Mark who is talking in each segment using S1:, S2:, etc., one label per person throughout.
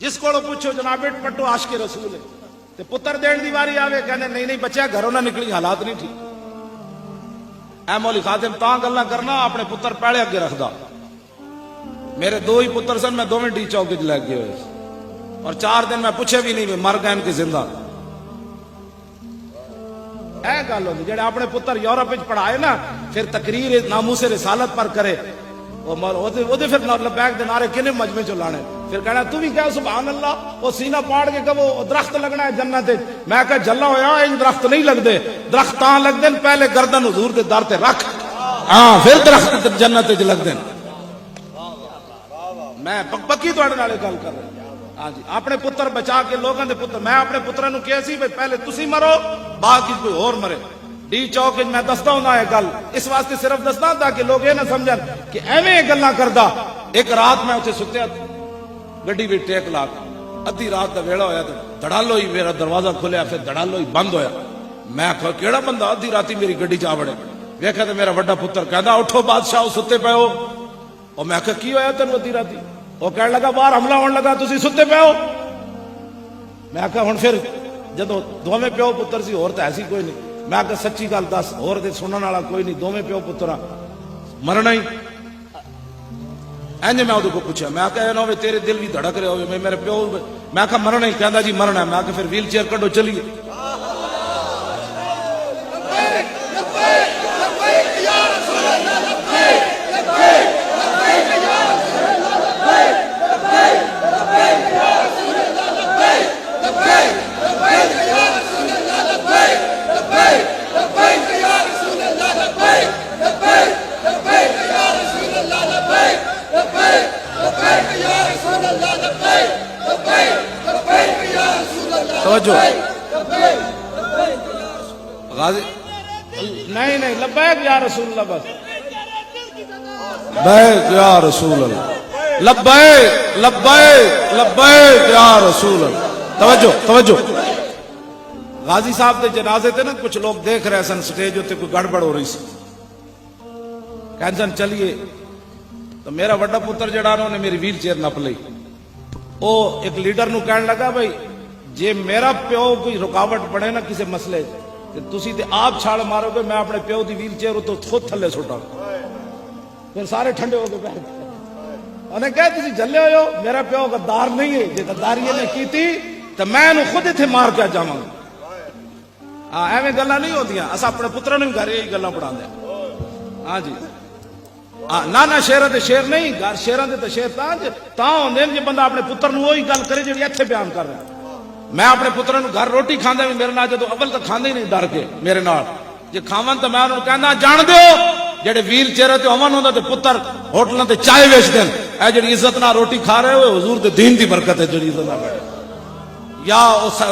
S1: जिस को पूछो जनाब बेट पट्टो आशिक रसूल है ते पुत्र देने की वारी आवे कहने नहीं नहीं बच्चा घरों ना निकली हालात नहीं ठीक। ऐ मौली खादिम ता गल्लां करना अपने पुत्र पहले अगे रखदा। मेरे दो ही पुत्र सन, मैं दोवें डी चौक च लग गए और 4 दिन मैं पूछे भी नहीं मर गए कि जिंदा। ऐ गल होंदी जेड़े अपने पुत्र यूरोप च पढ़ाए ना फिर तकरीर नामूसे रिसालत पर करे ओदे फिर लबैक दे नारे किने मजमे चो लाने। फिर कहना तू भी कह सुभान अल्लाह, वो सीना पाड़ के कहो दरख्त लगना है जन्नत। मैं कह जल्ला होया इन दरख्त नहीं लगते, दरख्त तां लगदे पहले गर्दन हुजूर दे दर ते रख, हां फिर दरख्त जन्नत च लगदे। मैं पक्की तुहाडे नाल गल कर रहा। हाँ जी, अपने पुत्र बचा के लोगों के पुत्र, मैं अपने पुत्रा नूं कहा सी पहले तुसी मरो बाद कोई होर मरे। डी चौक मैं दसदा हुंदा है गल इस वास्ते सिर्फ दसदा ताकि लोग ये ना समझन कि एवें गल्लां करदा। एक रात मैं उत्थे सुत्या गड्डी भी टेक ला के अद्धी रात का वेला होया तो धड़ालो ही मेरा दरवाजा खुलिया, फिर धड़ालो ही बंद होया। मैं आखा केड़ा बंदा अद्धी राती मेरी गड्डी च आ बड़े। वेख्या तो मेरा वड्डा पुत्र कहंदा उठो बादशाह सुते पे हो। और मैं आखा की होया तेन अद्धी राती? वो कह लगा बाहर हमला होने लगा तुसी सुते पे हो। मैं आखा हुण फिर जदों दोवें प्यो पुत्र सी होर तां ऐसी कोई नहीं। मैं आखा सच्ची गल दस होर ते सुनने वाला कोई नहीं, दोवें प्यो पुत्र मरना ही। इंज मैं उहदे को पूछा, मैं आखा ना तेरे दिल भी धड़क रहे हो मेरे प्यो। मैं आखा मरना ही, कहंदा जी मरना है। मैं आखा फिर व्हील चेयर कड्डो चलिए। नहीं नहीं लब्बैक या रसूल अल्लाह, बस बैक या रसूल अल्लाह, लब्बैक लब्बैक लब्बैक या रसूल अल्लाह। तवज्जो तवज्जो। गाजी साहब के जनाजे थे ना कुछ लोग देख रहे सन, स्टेज उत्ते कोई गड़बड़ हो रही सी। कहते सन चलिए तो मेरा वड्डा पुत्र जड़ा उन्होंने मेरी व्हील चेयर नप ली। वो एक लीडर नूं कहन लगा भाई जे मेरा प्यो कोई रुकावट बने ना किसी मसले तो तुसी ते आप छाल मारोगे, मैं अपने प्यो की व्हील चेयर तो खुद थले सुटा। फिर सारे ठंडे हो गए बैठ गए। उन्हें कहा तुसी जले हो मेरा प्यो गद्दार नहीं है, जे गद्दारी ने की थी तो मैं इन्हें खुद इत्थे मार के जावांगा। हाँ एवं गल्लां नहीं होंदियां, अस अपने पुत्रां नूं घर यही गल्लां पढ़ांदे। हाँ जी ना ना शेरां ते शेर नहीं, घर शेरां दे ते शेर तां होंदे जे बंदा अपने पुत्र नूं ओही गल करे जिहड़ी इत्थे बयान कर रहा। मैं अपने पुत्रों को घर रोटी खांदा भी मेरे नाल, जदों अव्वल तो खांदे ही नहीं डर के मेरे नाल, जे खावन तो मैं उन्होंने कहना जान दो जेडे व्हील चेयर ते अमन होंदा ते पुत्र होटलों ते चाय बेच देन। ऐ जेडी इज्जत नाल रोटी खा रहे हो हुजूर दे दीन दी बरकत है जेडी इज्जत नाल बैठे। या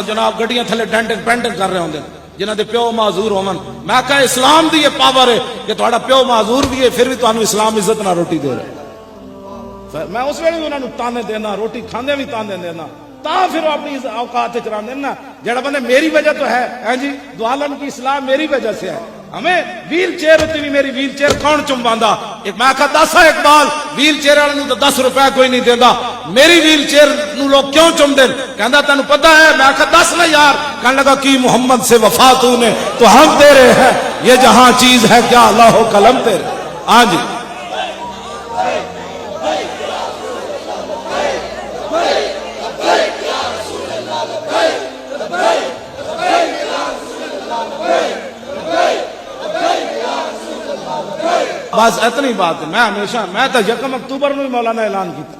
S1: जनाब गड्डियां थले डेंटिंग पेंटिंग कर रहे होंदे जिन्हां दे प्यो माजूर होवन। मैं कहा इस्लाम दी ये पावर है कि तुहाडा प्यो माजूर भी है फिर भी तुहानू इस्लाम इज्जत नाल रोटी दे रहा। मैं उस वेले भी उन्होंने ताने देना, रोटी खांदे भी ताने देना, फिर वो अपनी औकात चलाते ना। जड़ा बंदे मेरी वजह तो है जी, दुआलन की इस्लाम मेरी वजह से है। हमें व्हील चेयर उत्ते भी मेरी व्हील चेयर कौन चुमवांदा? एक मैं आखा 10 इकबाल व्हील चेयर वाले तो 10 रुपया कोई नहीं देता, मेरी व्हील चेयर नूं लोग क्यों चुमदे? कहंदा तैनू पता है? मैं आखा 10 ना यार। कहने लगा कि मोहम्मद से वफा तूने तो हम तेरे हैं, ये जहां चीज है क्या अल्लाह कलम तेरे। हाँ जी बस इतनी बात है। मैं हमेशा मैं तो 1 अक्तूबर में मौलाना ऐलान किया।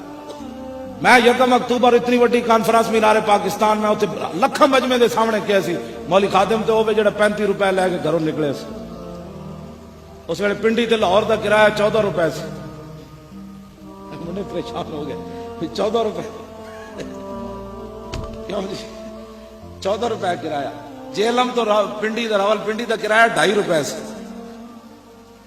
S1: मैं 1 अक्तूबर इतनी वड्डी कॉन्फ्रेंस मीनारे पाकिस्तान में उत्थे लखां मजमे के सामने कहा सी मौली खादिम तो वो जो 35 रुपए लैके घरों निकले सी। उस वे पिंडी ते लाहौर का किराया 14 रुपए से। मुझे परेशान हो गए 14 रुपए क्यों जी? 14 रुपए किराया। जेलम तो पिंडी का रावलपिंडी का किराया 2.5 रुपए से।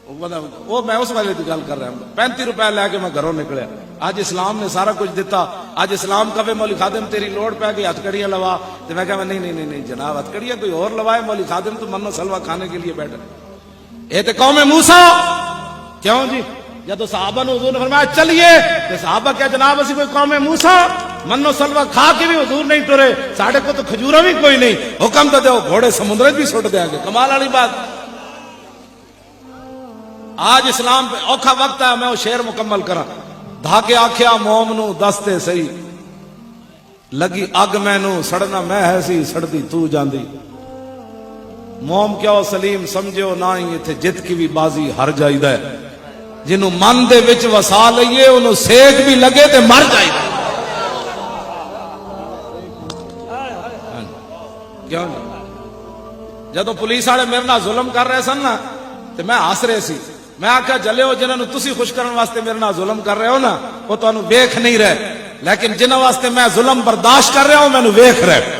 S1: वो मैं उस वाले की गल कर रहा हूं। 35 रुपए लैके मैं घरों निकलिया। आज इस्लाम ने सारा कुछ दिता। आज इस्लाम कवे मौली खादिम तेरी लोड़ पै गई हथकड़ियां लवा, तो मैं कहा नहीं नहीं नहीं नहीं जनाब हथकड़ियां कोई और लवाए, मौली खादिम तो मन्नो सलवा खाने के लिए बैठे। ये तो कौम मूसा क्यों जी? जब तो साहबा ने हुजूर ने फरमाया चलिए तो साहबा क्या जनाब असी कोई कौम मूसा? मनो सलवा खा के भी हुजूर नहीं टुरे, साढ़े को तो खजूरा भी कोई नहीं, हुक्म तो दो घोड़े समुद्र भी सुट देंगे। कमाल वाली बात। आज इस्लाम पे औखा वक्त है, मैं वो शेर मुकम्मल करा। धाके आख्या मोम नू दसते सही, लगी अग मैनू सड़ना मैं है सी, सड़दी तू जांदी। मोम क्यों सलीम समझो ना ही, इथे जित की भी बाजी हर जाइदा है। जिन्हों मन दे विच वसा लईए उन्होंने सेक भी लगे ते मर जाइदा। क्यों जदों पुलिस वाले मेरे नाल जुल्म कर रहे सन ना, ते मैं हस रहे सी। मैं आख्या जलियो जिन्होंने तुसी खुश करने वास्ते मेरे नाल जुल्म कर रहे हो ना, वो तुहानू वेख नहीं रहे, लेकिन जिन्हां वास्ते मैं जुल्म बर्दाश्त कर रहा हूं मैनू वेख रहे।